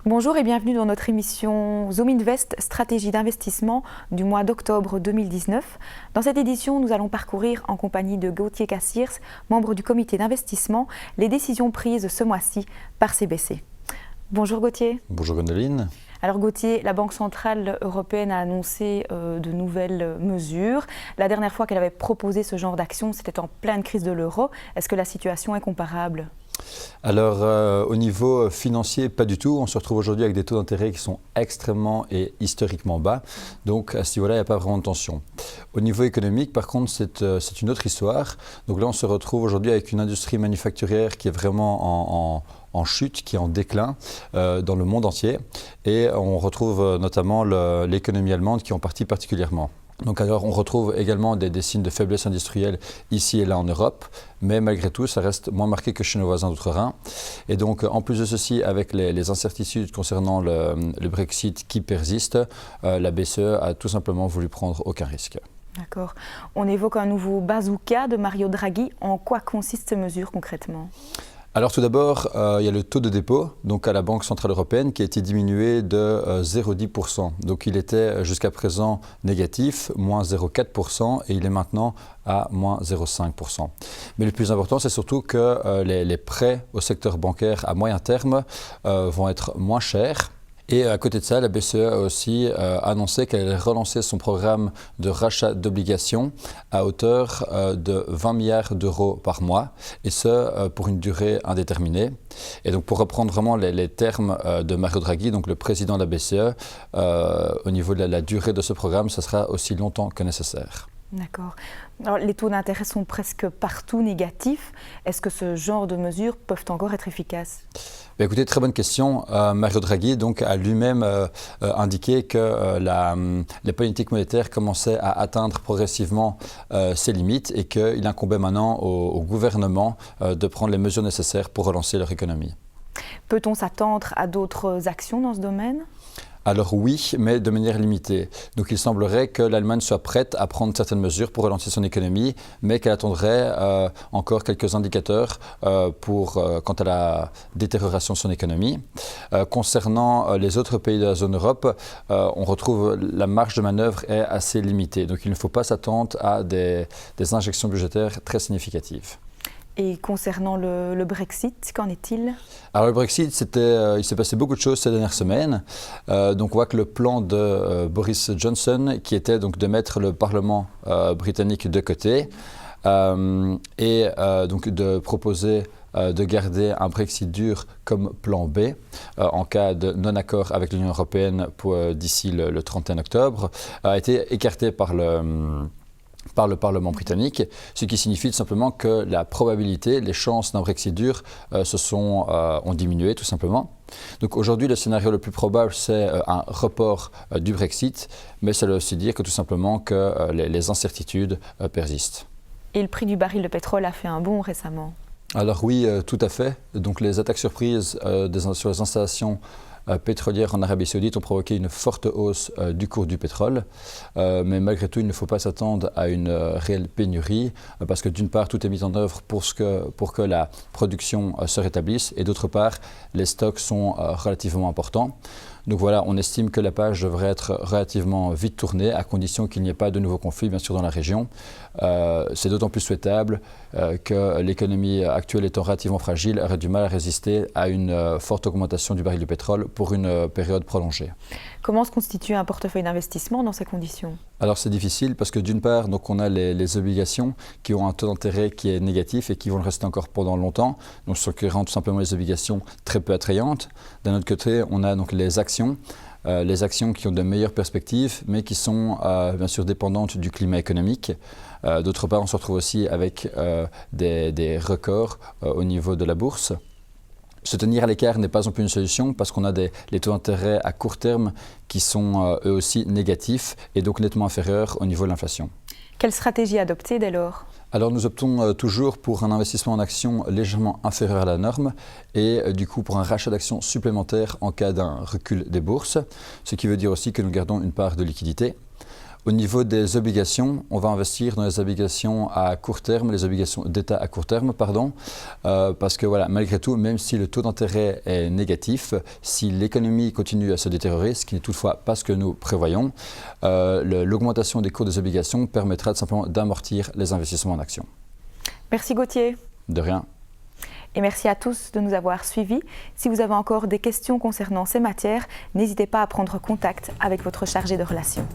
Bonjour et bienvenue dans notre émission Zoom Invest, stratégie d'investissement du mois d'octobre 2019. Dans cette édition, nous allons parcourir en compagnie de Gauthier Cassirs, membre du comité d'investissement, les décisions prises ce mois-ci par CBC. Bonjour Gauthier. Bonjour Gwendoline. Alors Gauthier, la Banque centrale européenne a annoncé de nouvelles mesures. La dernière fois qu'elle avait proposé ce genre d'action, c'était en pleine crise de l'euro. Est-ce que la situation est comparable ? Alors au niveau financier, pas du tout. On se retrouve aujourd'hui avec des taux d'intérêt qui sont extrêmement et historiquement bas. Donc à ce niveau-là, il n'y a pas vraiment de tension. Au niveau économique, par contre, c'est une autre histoire. Donc là, on se retrouve aujourd'hui avec une industrie manufacturière qui est vraiment en chute, qui est en déclin dans le monde entier. Et on retrouve notamment l'économie allemande qui en partie particulièrement. Donc alors on retrouve également des signes de faiblesse industrielle ici et là en Europe, mais malgré tout ça reste moins marqué que chez nos voisins d'outre-Rhin. Et donc en plus de ceci, avec les incertitudes concernant le Brexit qui persistent, la BCE a tout simplement voulu prendre aucun risque. D'accord. On évoque un nouveau bazooka de Mario Draghi. En quoi consiste ces mesures concrètement ? Alors tout d'abord, il y a le taux de dépôt donc à la Banque centrale européenne qui a été diminué de 0,10%. Donc il était jusqu'à présent négatif, moins 0,4% et il est maintenant à moins 0,5%. Mais le plus important, c'est surtout que les prêts au secteur bancaire à moyen terme vont être moins chers. Et à côté de ça, la BCE a aussi annoncé qu'elle allait relancer son programme de rachat d'obligations à hauteur de 20 milliards d'euros par mois, et ce pour une durée indéterminée. Et donc pour reprendre vraiment les termes de Mario Draghi, donc le président de la BCE, au niveau de la durée de ce programme, ce sera aussi longtemps que nécessaire. D'accord. Alors, les taux d'intérêt sont presque partout négatifs. Est-ce que ce genre de mesures peuvent encore être efficaces ? Écoutez, très bonne question. Mario Draghi donc, a lui-même indiqué que les politiques monétaires commençaient à atteindre progressivement ses limites et qu'il incombait maintenant au gouvernement de prendre les mesures nécessaires pour relancer leur économie. Peut-on s'attendre à d'autres actions dans ce domaine ? Alors oui, mais de manière limitée. Donc il semblerait que l'Allemagne soit prête à prendre certaines mesures pour relancer son économie, mais qu'elle attendrait encore quelques indicateurs quant à la détérioration de son économie. Concernant les autres pays de la zone Europe, on retrouve la marge de manœuvre est assez limitée. Donc il ne faut pas s'attendre à des injections budgétaires très significatives. Et concernant le Brexit, qu'en est-il ? Alors le Brexit, il s'est passé beaucoup de choses ces dernières semaines. Donc on voit que le plan de Boris Johnson, qui était donc de mettre le Parlement britannique de côté et donc de proposer de garder un Brexit dur comme plan B en cas de non-accord avec l'Union européenne d'ici le 31 octobre, a été écarté par le Parlement britannique, ce qui signifie tout simplement que la probabilité, les chances d'un Brexit dur ont diminué tout simplement. Donc aujourd'hui, le scénario le plus probable, c'est un report du Brexit, mais ça veut aussi dire que tout simplement que les incertitudes persistent. Et le prix du baril de pétrole a fait un bond récemment ? Alors oui, tout à fait. Donc les attaques surprises sur les installations pétrolières en Arabie Saoudite ont provoqué une forte hausse du cours du pétrole. Mais malgré tout, il ne faut pas s'attendre à une réelle pénurie parce que d'une part, tout est mis en œuvre pour que la production se rétablisse et d'autre part, les stocks sont relativement importants. Donc voilà, on estime que la page devrait être relativement vite tournée à condition qu'il n'y ait pas de nouveaux conflits, bien sûr, dans la région. C'est d'autant plus souhaitable que l'économie actuelle étant relativement fragile, aurait du mal à résister à une forte augmentation du baril de pétrole pour une période prolongée. Comment se constitue un portefeuille d'investissement dans ces conditions ? Alors c'est difficile parce que d'une part, donc on a les obligations qui ont un taux d'intérêt qui est négatif et qui vont le rester encore pendant longtemps, donc ce qui rend tout simplement les obligations très peu attrayantes. D'un autre côté, on a donc les actions qui ont de meilleures perspectives, mais qui sont bien sûr dépendantes du climat économique. D'autre part, on se retrouve aussi avec des records au niveau de la bourse. Se tenir à l'écart n'est pas non plus une solution parce qu'on a les taux d'intérêt à court terme qui sont eux aussi négatifs et donc nettement inférieurs au niveau de l'inflation. Quelle stratégie adopter dès lors ? Alors nous optons toujours pour un investissement en actions légèrement inférieur à la norme et du coup pour un rachat d'actions supplémentaires en cas d'un recul des bourses, ce qui veut dire aussi que nous gardons une part de liquidité. Au niveau des obligations, on va investir dans les obligations à court terme, les obligations d'État à court terme, parce que voilà, malgré tout, même si le taux d'intérêt est négatif, si l'économie continue à se détériorer, ce qui n'est toutefois pas ce que nous prévoyons, l'augmentation des cours des obligations permettra tout simplement d'amortir les investissements en actions. Merci Gauthier. De rien. Et merci à tous de nous avoir suivis. Si vous avez encore des questions concernant ces matières, n'hésitez pas à prendre contact avec votre chargé de relations.